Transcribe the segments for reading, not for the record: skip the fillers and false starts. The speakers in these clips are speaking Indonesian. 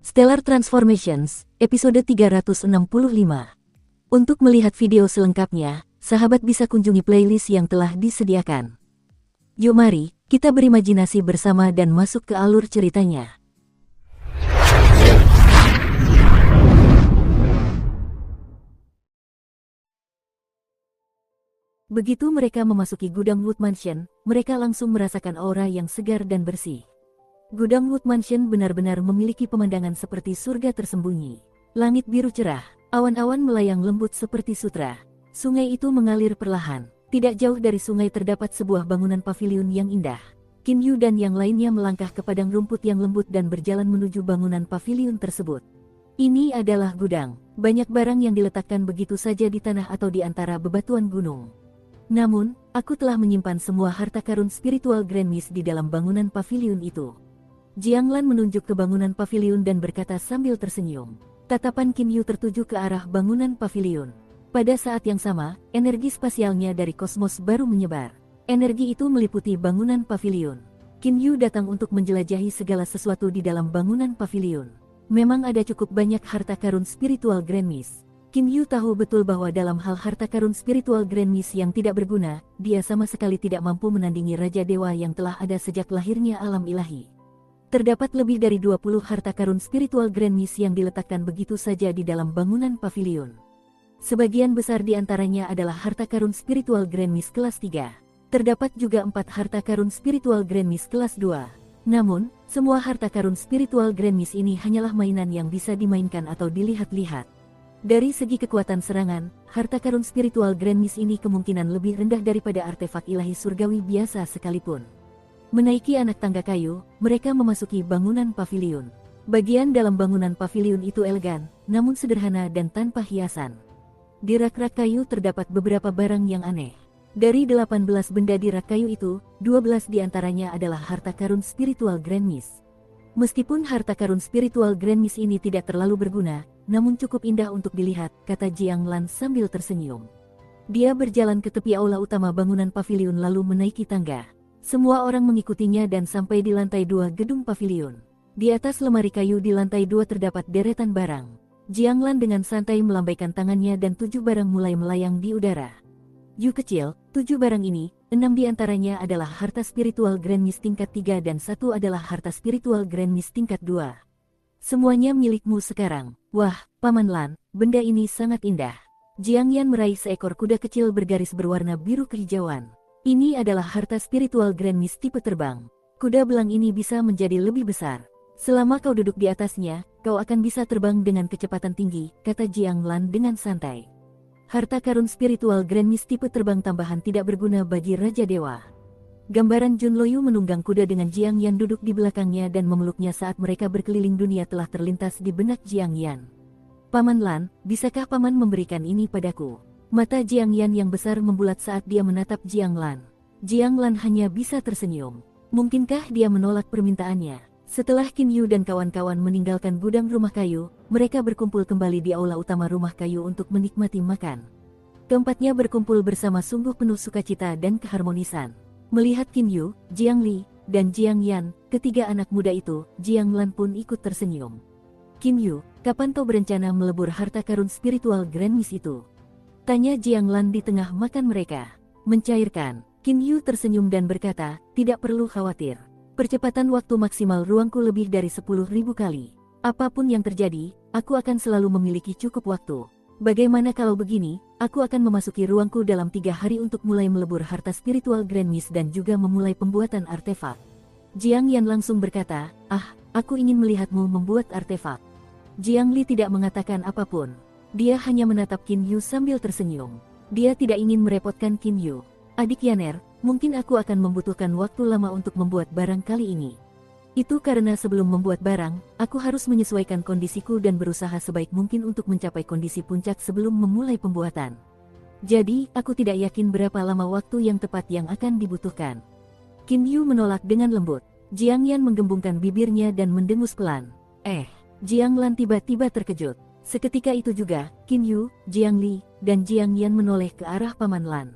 Stellar Transformations, episode 365. Untuk melihat video selengkapnya, sahabat bisa kunjungi playlist yang telah disediakan. Yuk mari, kita berimajinasi bersama dan masuk ke alur ceritanya. Begitu mereka memasuki gudang Wood Mansion, mereka langsung merasakan aura yang segar dan bersih. Gudang Wood Mansion benar-benar memiliki pemandangan seperti surga tersembunyi. Langit biru cerah, awan-awan melayang lembut seperti sutra. Sungai itu mengalir perlahan. Tidak jauh dari sungai terdapat sebuah bangunan pavilion yang indah. Qin Yu dan yang lainnya melangkah ke padang rumput yang lembut dan berjalan menuju bangunan pavilion tersebut. Ini adalah gudang. Banyak barang yang diletakkan begitu saja di tanah atau di antara bebatuan gunung. Namun, aku telah menyimpan semua harta karun spiritual Grand Mist di dalam bangunan pavilion itu. Jiang Lan menunjuk ke bangunan pavilion dan berkata sambil tersenyum. Tatapan Qin Yu tertuju ke arah bangunan pavilion. Pada saat yang sama, energi spasialnya dari kosmos baru menyebar. Energi itu meliputi bangunan pavilion. Qin Yu datang untuk menjelajahi segala sesuatu di dalam bangunan pavilion. Memang ada cukup banyak harta karun spiritual Grand Mist. Qin Yu tahu betul bahwa dalam hal harta karun spiritual Grand Mist yang tidak berguna, dia sama sekali tidak mampu menandingi Raja Dewa yang telah ada sejak lahirnya alam ilahi. Terdapat lebih dari 20 harta karun spiritual Grand Mist yang diletakkan begitu saja di dalam bangunan pavilion. Sebagian besar di antaranya adalah harta karun spiritual Grand Mist kelas 3. Terdapat juga 4 harta karun spiritual Grand Mist kelas 2. Namun, semua harta karun spiritual Grand Mist ini hanyalah mainan yang bisa dimainkan atau dilihat-lihat. Dari segi kekuatan serangan, harta karun spiritual Grand Mist ini kemungkinan lebih rendah daripada artefak ilahi surgawi biasa sekalipun. Menaiki anak tangga kayu, mereka memasuki bangunan pavilion. Bagian dalam bangunan pavilion itu elegan, namun sederhana dan tanpa hiasan. Di rak-rak kayu terdapat beberapa barang yang aneh. Dari 18 benda di rak kayu itu, 12 diantaranya adalah harta karun spiritual Grand Mist. Meskipun harta karun spiritual Grand Mist ini tidak terlalu berguna, namun cukup indah untuk dilihat, kata Jiang Lan sambil tersenyum. Dia berjalan ke tepi aula utama bangunan pavilion lalu menaiki tangga. Semua orang mengikutinya dan sampai di lantai 2 gedung pavilion. Di atas lemari kayu di lantai 2 terdapat deretan barang. Jiang Lan dengan santai melambaikan tangannya dan 7 barang mulai melayang di udara. Yu kecil, 7 barang ini, 6 diantaranya adalah harta spiritual Grand Mist tingkat 3 dan 1 adalah harta spiritual Grand Mist tingkat 2. Semuanya milikmu sekarang. Wah, Paman Lan, benda ini sangat indah. Jiang Yan meraih seekor kuda kecil bergaris berwarna biru kehijauan. Ini adalah harta spiritual Grand Mist tipe terbang. Kuda belang ini bisa menjadi lebih besar. Selama kau duduk di atasnya, kau akan bisa terbang dengan kecepatan tinggi, kata Jiang Lan dengan santai. Harta karun spiritual Grand Mist tipe terbang tambahan tidak berguna bagi Raja Dewa. Gambaran Jun Loyu menunggang kuda dengan Jiang Yan duduk di belakangnya dan memeluknya saat mereka berkeliling dunia telah terlintas di benak Jiang Yan. Paman Lan, bisakah Paman memberikan ini padaku? Mata Jiang Yan yang besar membulat saat dia menatap Jiang Lan. Jiang Lan hanya bisa tersenyum. Mungkinkah dia menolak permintaannya? Setelah Qin Yu dan kawan-kawan meninggalkan gudang rumah kayu, mereka berkumpul kembali di aula utama rumah kayu untuk menikmati makan. Keempatnya berkumpul bersama sungguh penuh sukacita dan keharmonisan. Melihat Qin Yu, Jiang Li, dan Jiang Yan, ketiga anak muda itu, Jiang Lan pun ikut tersenyum. Qin Yu, kapan kau berencana melebur harta karun spiritual Grand Mist itu? Tanya Jiang Lan di tengah makan mereka. Mencairkan, Qin Yu tersenyum dan berkata, tidak perlu khawatir. Percepatan waktu maksimal ruangku lebih dari 10.000 kali. Apapun yang terjadi, aku akan selalu memiliki cukup waktu. Bagaimana kalau begini, aku akan memasuki ruangku dalam 3 hari untuk mulai melebur harta spiritual Grand Mist dan juga memulai pembuatan artefak. Jiang Yan langsung berkata, aku ingin melihatmu membuat artefak. Jiang Li tidak mengatakan apapun. Dia hanya menatap Qin Yu sambil tersenyum. Dia tidak ingin merepotkan Qin Yu. Adik Yaner, mungkin aku akan membutuhkan waktu lama untuk membuat barang kali ini. Itu karena sebelum membuat barang, aku harus menyesuaikan kondisiku dan berusaha sebaik mungkin untuk mencapai kondisi puncak sebelum memulai pembuatan. Jadi, aku tidak yakin berapa lama waktu yang tepat yang akan dibutuhkan. Qin Yu menolak dengan lembut. Jiang Yan menggembungkan bibirnya dan mendengus pelan. Jiang Lan tiba-tiba terkejut. Seketika itu juga, Qin Yu, Jiang Li, dan Jiang Yan menoleh ke arah Paman Lan.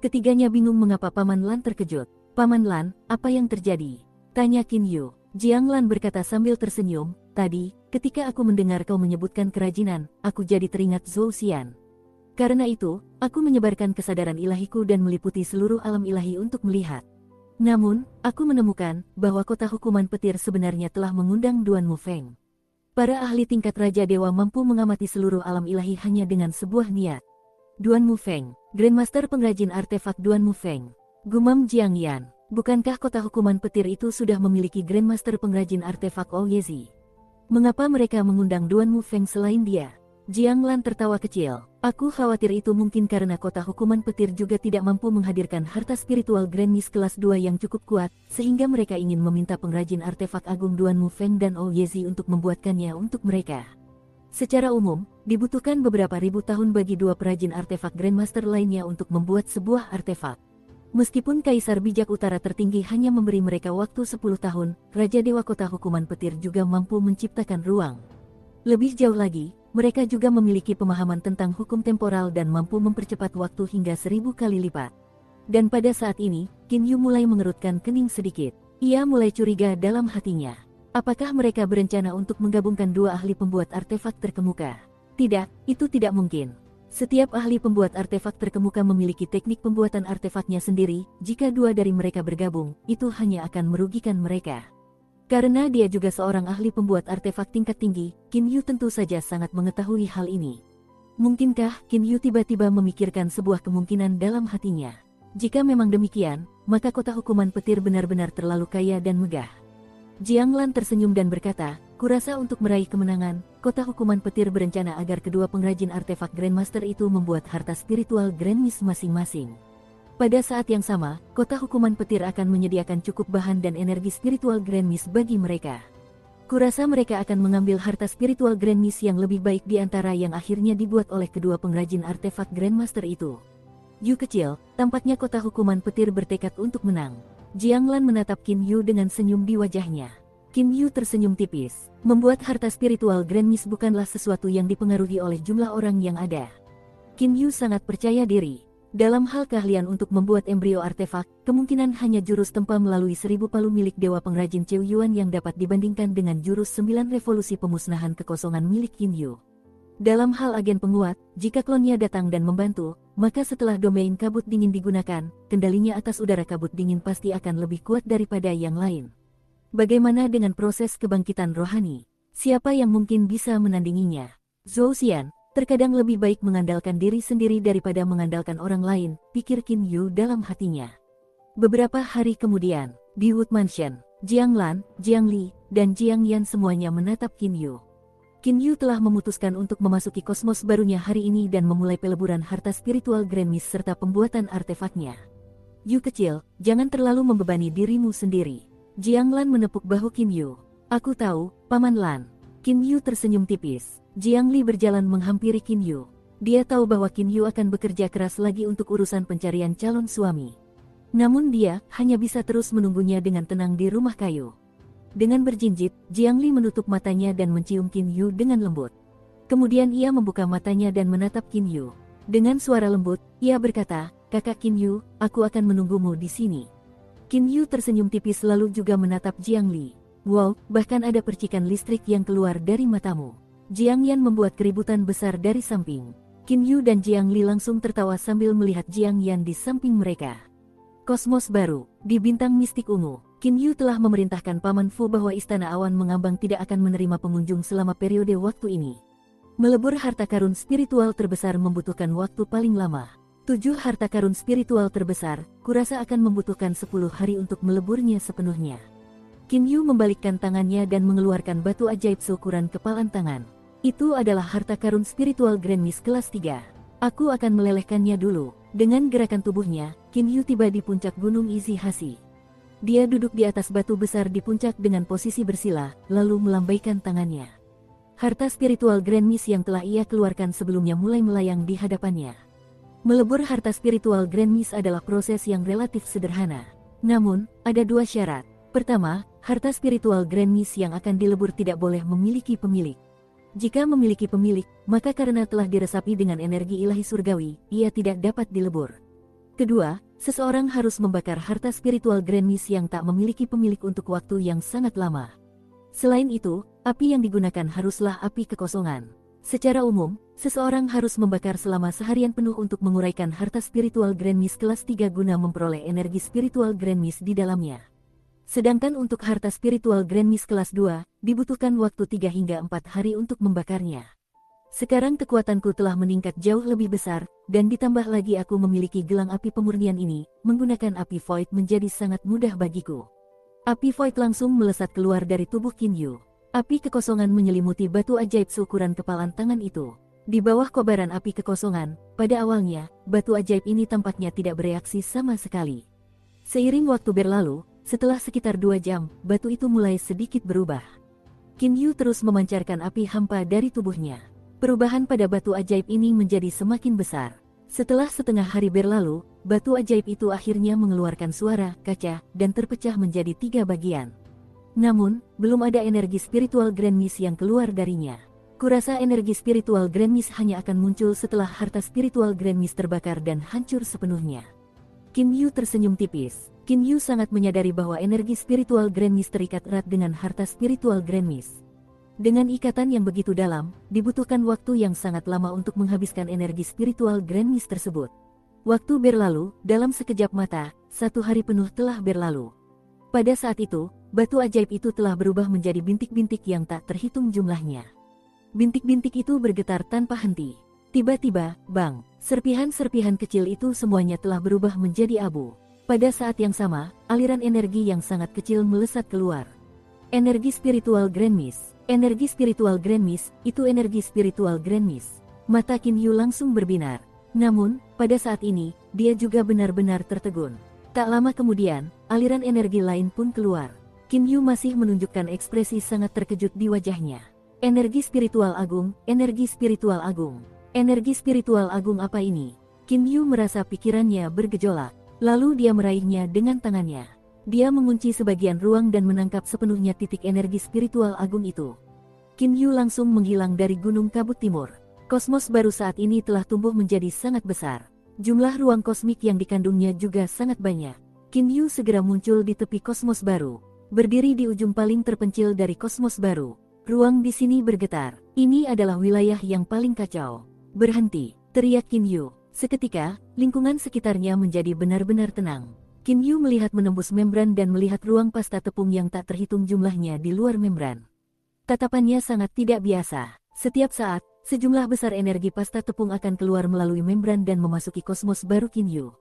Ketiganya bingung mengapa Paman Lan terkejut. Paman Lan, apa yang terjadi? Tanya Qin Yu. Jiang Lan berkata sambil tersenyum, tadi, ketika aku mendengar kau menyebutkan kerajinan, aku jadi teringat Zhou Xian. Karena itu, aku menyebarkan kesadaran ilahiku dan meliputi seluruh alam ilahi untuk melihat. Namun, aku menemukan bahwa kota hukuman petir sebenarnya telah mengundang Duan Mufeng. Para ahli tingkat Raja Dewa mampu mengamati seluruh alam ilahi hanya dengan sebuah niat. Duan Mufeng, Grandmaster pengrajin artefak Duan Mufeng. Gumam Jiang Yan, bukankah kota hukuman petir itu sudah memiliki Grandmaster pengrajin artefak Ouyezi? Mengapa mereka mengundang Duan Mufeng selain dia? Jiang Lan tertawa kecil. Aku khawatir itu mungkin karena kota hukuman petir juga tidak mampu menghadirkan harta spiritual Grand Mist kelas 2 yang cukup kuat, sehingga mereka ingin meminta pengrajin artefak agung Duan Mufeng dan Ouyezi untuk membuatkannya untuk mereka. Secara umum, dibutuhkan beberapa ribu tahun bagi dua perajin artefak Grandmaster lainnya untuk membuat sebuah artefak. Meskipun Kaisar Bijak Utara tertinggi hanya memberi mereka waktu 10 tahun, Raja Dewa Kota Hukuman Petir juga mampu menciptakan ruang. Lebih jauh lagi, mereka juga memiliki pemahaman tentang hukum temporal dan mampu mempercepat waktu hingga 1000 kali lipat. Dan pada saat ini, Qin Yu mulai mengerutkan kening sedikit. Ia mulai curiga dalam hatinya. Apakah mereka berencana untuk menggabungkan dua ahli pembuat artefak terkemuka? Tidak, itu tidak mungkin. Setiap ahli pembuat artefak terkemuka memiliki teknik pembuatan artefaknya sendiri. Jika dua dari mereka bergabung, itu hanya akan merugikan mereka. Karena dia juga seorang ahli pembuat artefak tingkat tinggi, Qin Yu tentu saja sangat mengetahui hal ini. Mungkinkah Qin Yu tiba-tiba memikirkan sebuah kemungkinan dalam hatinya? Jika memang demikian, maka kota hukuman petir benar-benar terlalu kaya dan megah. Jiang Lan tersenyum dan berkata, kurasa untuk meraih kemenangan, kota hukuman petir berencana agar kedua pengrajin artefak Grandmaster itu membuat harta spiritual Grand Mist masing-masing. Pada saat yang sama, kota hukuman petir akan menyediakan cukup bahan dan energi spiritual Grand Mist bagi mereka. Kurasa mereka akan mengambil harta spiritual Grand Mist yang lebih baik di antara yang akhirnya dibuat oleh kedua pengrajin artefak Grandmaster itu. Yu kecil, tampaknya kota hukuman petir bertekad untuk menang. Jiang Lan menatap Qin Yu dengan senyum di wajahnya. Qin Yu tersenyum tipis. Membuat harta spiritual Grand Mist bukanlah sesuatu yang dipengaruhi oleh jumlah orang yang ada. Qin Yu sangat percaya diri. Dalam hal keahlian untuk membuat embrio artefak, kemungkinan hanya jurus tempa melalui 1000 palu milik Dewa Pengrajin Cheu Yuan yang dapat dibandingkan dengan jurus 9 revolusi pemusnahan kekosongan milik Qin Yu. Dalam hal agen penguat, jika klonnya datang dan membantu, maka setelah domain kabut dingin digunakan, kendalinya atas udara kabut dingin pasti akan lebih kuat daripada yang lain. Bagaimana dengan proses kebangkitan rohani? Siapa yang mungkin bisa menandinginya? Zhou Xian, terkadang lebih baik mengandalkan diri sendiri daripada mengandalkan orang lain, pikir Qin Yu dalam hatinya. Beberapa hari kemudian, di Wood Mansion, Jiang Lan, Jiang Li, dan Jiang Yan semuanya menatap Qin Yu. Qin Yu telah memutuskan untuk memasuki kosmos barunya hari ini dan memulai peleburan harta spiritual Grand Mist serta pembuatan artefaknya. Yu kecil, jangan terlalu membebani dirimu sendiri. Jiang Lan menepuk bahu Qin Yu. Aku tahu, Paman Lan. Qin Yu tersenyum tipis. Jiang Li berjalan menghampiri Qin Yu. Dia tahu bahwa Qin Yu akan bekerja keras lagi untuk urusan pencarian calon suami. Namun dia hanya bisa terus menunggunya dengan tenang di rumah kayu. Dengan berjinjit, Jiang Li menutup matanya dan mencium Qin Yu dengan lembut. Kemudian ia membuka matanya dan menatap Qin Yu. Dengan suara lembut, ia berkata, "Kakak Qin Yu, aku akan menunggumu di sini." Qin Yu tersenyum tipis lalu juga menatap Jiang Li. Wow, bahkan ada percikan listrik yang keluar dari matamu. Jiang Yan membuat keributan besar dari samping. Qin Yu dan Jiang Li langsung tertawa sambil melihat Jiang Yan di samping mereka. Kosmos baru, di bintang mistik ungu, Qin Yu telah memerintahkan Paman Fu bahwa Istana Awan Mengambang tidak akan menerima pengunjung selama periode waktu ini. Melebur harta karun spiritual terbesar membutuhkan waktu paling lama. 7 harta karun spiritual terbesar, kurasa akan membutuhkan 10 hari untuk meleburnya sepenuhnya. Qin Yu membalikkan tangannya dan mengeluarkan batu ajaib seukuran kepalan tangan. Itu adalah harta karun spiritual Grand Mist kelas 3. Aku akan melelehkannya dulu. Dengan gerakan tubuhnya, Qin Yu tiba di puncak gunung Izi Hasi. Dia duduk di atas batu besar di puncak dengan posisi bersila, lalu melambaikan tangannya. Harta spiritual Grand Mist yang telah ia keluarkan sebelumnya mulai melayang di hadapannya. Melebur harta spiritual Grand Mist adalah proses yang relatif sederhana. Namun, ada 2 syarat. Pertama, harta spiritual Grand Mist yang akan dilebur tidak boleh memiliki pemilik. Jika memiliki pemilik, maka karena telah diresapi dengan energi ilahi surgawi, ia tidak dapat dilebur. Kedua, seseorang harus membakar harta spiritual Grand Mist yang tak memiliki pemilik untuk waktu yang sangat lama. Selain itu, api yang digunakan haruslah api kekosongan. Secara umum, seseorang harus membakar selama seharian penuh untuk menguraikan harta spiritual Grand Mist kelas 3 guna memperoleh energi spiritual Grand Mist di dalamnya. Sedangkan untuk harta spiritual Grand Mist kelas 2, dibutuhkan waktu 3 hingga 4 hari untuk membakarnya. Sekarang kekuatanku telah meningkat jauh lebih besar, dan ditambah lagi aku memiliki gelang api pemurnian ini, menggunakan api void menjadi sangat mudah bagiku. Api void langsung melesat keluar dari tubuh Qin Yu. Api kekosongan menyelimuti batu ajaib seukuran kepalan tangan itu. Di bawah kobaran api kekosongan, pada awalnya, batu ajaib ini tampaknya tidak bereaksi sama sekali. Seiring waktu berlalu, setelah sekitar 2 jam, batu itu mulai sedikit berubah. Qin Yu terus memancarkan api hampa dari tubuhnya. Perubahan pada batu ajaib ini menjadi semakin besar. Setelah setengah hari berlalu, batu ajaib itu akhirnya mengeluarkan suara, kaca, dan terpecah menjadi 3 bagian. Namun, belum ada energi spiritual Grand Mist yang keluar darinya. Kurasa energi spiritual Grand Mist hanya akan muncul setelah harta spiritual Grand Mist terbakar dan hancur sepenuhnya. Qin Yu tersenyum tipis. Qin Yu sangat menyadari bahwa energi spiritual Grand Mist terikat erat dengan harta spiritual Grand Mist. Dengan ikatan yang begitu dalam, dibutuhkan waktu yang sangat lama untuk menghabiskan energi spiritual Grand Mist tersebut. Waktu berlalu, dalam sekejap mata, 1 hari penuh telah berlalu. Pada saat itu, batu ajaib itu telah berubah menjadi bintik-bintik yang tak terhitung jumlahnya. Bintik-bintik itu bergetar tanpa henti. Tiba-tiba, bang, serpihan-serpihan kecil itu semuanya telah berubah menjadi abu. Pada saat yang sama, aliran energi yang sangat kecil melesat keluar. Energi spiritual Grand Mist. Energi spiritual Grand Mist, itu energi spiritual Grand Mist. Mata Qin Yu langsung berbinar. Namun, pada saat ini, dia juga benar-benar tertegun. Tak lama kemudian, aliran energi lain pun keluar. Qin Yu masih menunjukkan ekspresi sangat terkejut di wajahnya. Energi spiritual agung, energi spiritual agung. Energi spiritual agung apa ini? Qin Yu merasa pikirannya bergejolak. Lalu dia meraihnya dengan tangannya. Dia mengunci sebagian ruang dan menangkap sepenuhnya titik energi spiritual agung itu. Qin Yu langsung menghilang dari Gunung Kabut Timur. Kosmos baru saat ini telah tumbuh menjadi sangat besar. Jumlah ruang kosmik yang dikandungnya juga sangat banyak. Qin Yu segera muncul di tepi kosmos baru. Berdiri di ujung paling terpencil dari kosmos baru. Ruang di sini bergetar. Ini adalah wilayah yang paling kacau. Berhenti, teriak Qin Yu. Seketika, lingkungan sekitarnya menjadi benar-benar tenang. Qin Yu melihat menembus membran dan melihat ruang pasta tepung yang tak terhitung jumlahnya di luar membran. Tatapannya sangat tidak biasa. Setiap saat, sejumlah besar energi pasta tepung akan keluar melalui membran dan memasuki kosmos baru Qin Yu.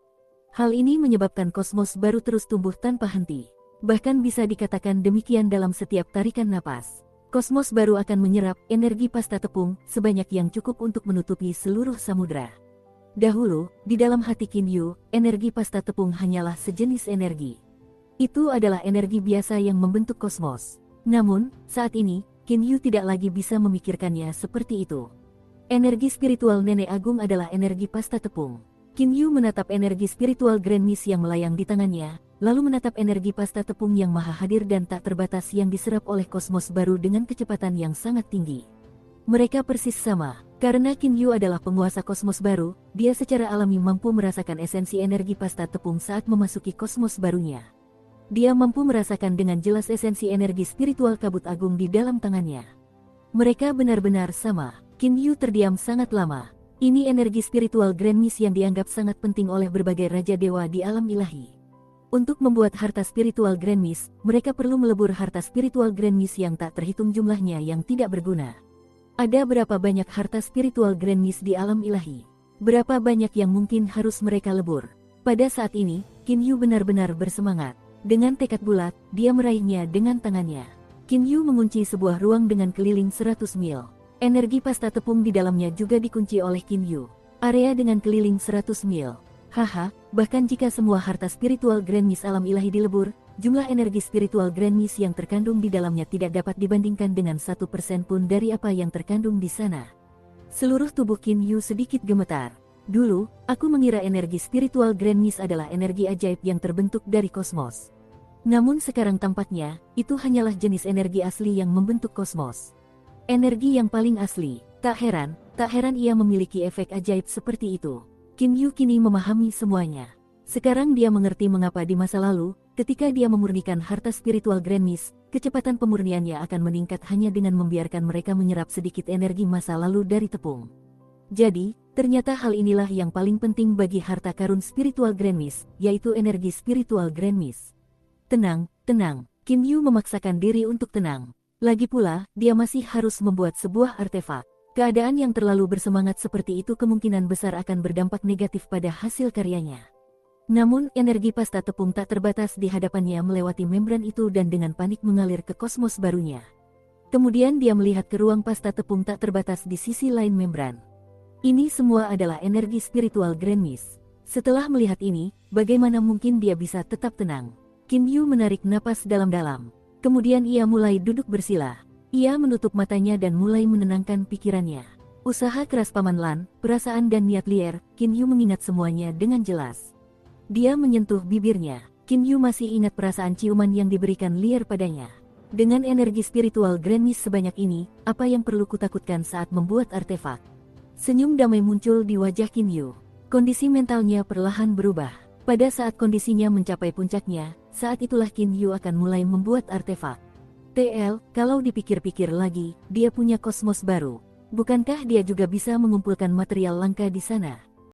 Hal ini menyebabkan kosmos baru terus tumbuh tanpa henti. Bahkan bisa dikatakan demikian dalam setiap tarikan napas. Kosmos baru akan menyerap energi pasta tepung sebanyak yang cukup untuk menutupi seluruh samudra. Dahulu, di dalam hati Qin Yu, energi pasta tepung hanyalah sejenis energi. Itu adalah energi biasa yang membentuk kosmos. Namun, saat ini, Qin Yu tidak lagi bisa memikirkannya seperti itu. Energi spiritual Nenek Agung adalah energi pasta tepung. Qin Yu menatap energi spiritual Grand Mist yang melayang di tangannya, lalu menatap energi pasta tepung yang maha hadir dan tak terbatas yang diserap oleh kosmos baru dengan kecepatan yang sangat tinggi. Mereka persis sama. Karena Qin Yu adalah penguasa kosmos baru, dia secara alami mampu merasakan esensi energi pasta tepung saat memasuki kosmos barunya. Dia mampu merasakan dengan jelas esensi energi spiritual kabut agung di dalam tangannya. Mereka benar-benar sama. Qin Yu terdiam sangat lama. Ini energi spiritual Grand Mist yang dianggap sangat penting oleh berbagai raja dewa di alam ilahi. Untuk membuat harta spiritual Grand Mist, mereka perlu melebur harta spiritual Grand Mist yang tak terhitung jumlahnya yang tidak berguna. Ada berapa banyak harta spiritual Grand Mist di alam ilahi? Berapa banyak yang mungkin harus mereka lebur? Pada saat ini, Qin Yu benar-benar bersemangat. Dengan tekad bulat, dia meraihnya dengan tangannya. Qin Yu mengunci sebuah ruang dengan keliling 100 mil. Energi pasta tepung di dalamnya juga dikunci oleh Qin Yu. Area dengan keliling 100 mil. Haha, bahkan jika semua harta spiritual Grand Mist alam ilahi dilebur, jumlah energi spiritual Grand Mist yang terkandung di dalamnya tidak dapat dibandingkan dengan 1% pun dari apa yang terkandung di sana. Seluruh tubuh Qin Yu sedikit gemetar. Dulu, aku mengira energi spiritual Grand Mist adalah energi ajaib yang terbentuk dari kosmos. Namun sekarang tampaknya, itu hanyalah jenis energi asli yang membentuk kosmos. Energi yang paling asli. Tak heran ia memiliki efek ajaib seperti itu. Qin Yu kini memahami semuanya. Sekarang dia mengerti mengapa di masa lalu, ketika dia memurnikan harta spiritual Grand Mist, kecepatan pemurniannya akan meningkat hanya dengan membiarkan mereka menyerap sedikit energi masa lalu dari tepung. Jadi, ternyata hal inilah yang paling penting bagi harta karun spiritual Grand Mist, yaitu energi spiritual Grand Mist. Tenang, tenang, Qin Yu memaksakan diri untuk tenang. Lagi pula, dia masih harus membuat sebuah artefak. Keadaan yang terlalu bersemangat seperti itu kemungkinan besar akan berdampak negatif pada hasil karyanya. Namun, energi pasta tepung tak terbatas di hadapannya melewati membran itu dan dengan panik mengalir ke kosmos barunya. Kemudian dia melihat ke ruang pasta tepung tak terbatas di sisi lain membran. Ini semua adalah energi spiritual Grand Mist. Setelah melihat ini, bagaimana mungkin dia bisa tetap tenang? Qin Yu menarik napas dalam-dalam. Kemudian ia mulai duduk bersila. Ia menutup matanya dan mulai menenangkan pikirannya. Usaha keras Paman Lan, perasaan dan niat liar, Qin Yu mengingat semuanya dengan jelas. Dia menyentuh bibirnya. Qin Yu masih ingat perasaan ciuman yang diberikan liar padanya. Dengan energi spiritual Grand Mist sebanyak ini, apa yang perlu kutakutkan saat membuat artefak? Senyum damai muncul di wajah Qin Yu. Kondisi mentalnya perlahan berubah. Pada saat kondisinya mencapai puncaknya, saat itulah Qin Yu akan mulai membuat artefak. TL, kalau dipikir-pikir lagi, dia punya kosmos baru. Bukankah dia juga bisa mengumpulkan material langka di sana?